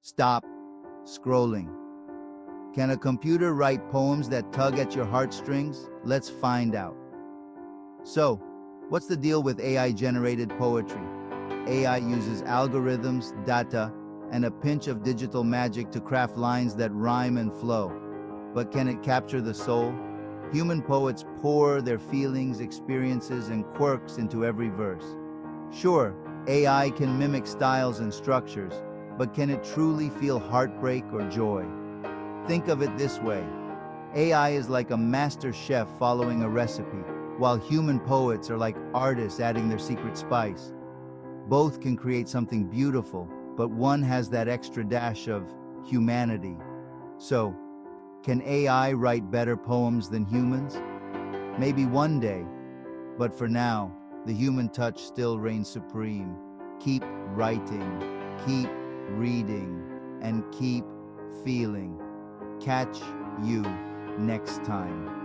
Stop scrolling. Can a computer write poems that tug at your heartstrings? Let's find out. So, what's the deal with AI-generated poetry? AI uses algorithms, data, and a pinch of digital magic to craft lines that rhyme and flow. But can it capture the soul? Human poets pour their feelings, experiences, and quirks into every verse. Sure, AI can mimic styles and structures, but can it truly feel heartbreak or joy? Think of it this way. AI is like a master chef following a recipe, while human poets are like artists adding their secret spice. Both can create something beautiful, but one has that extra dash of humanity. So, can AI write better poems than humans? Maybe one day, but for now, the human touch still reigns supreme. Keep writing, keep reading, and keep feeling. Catch you next time.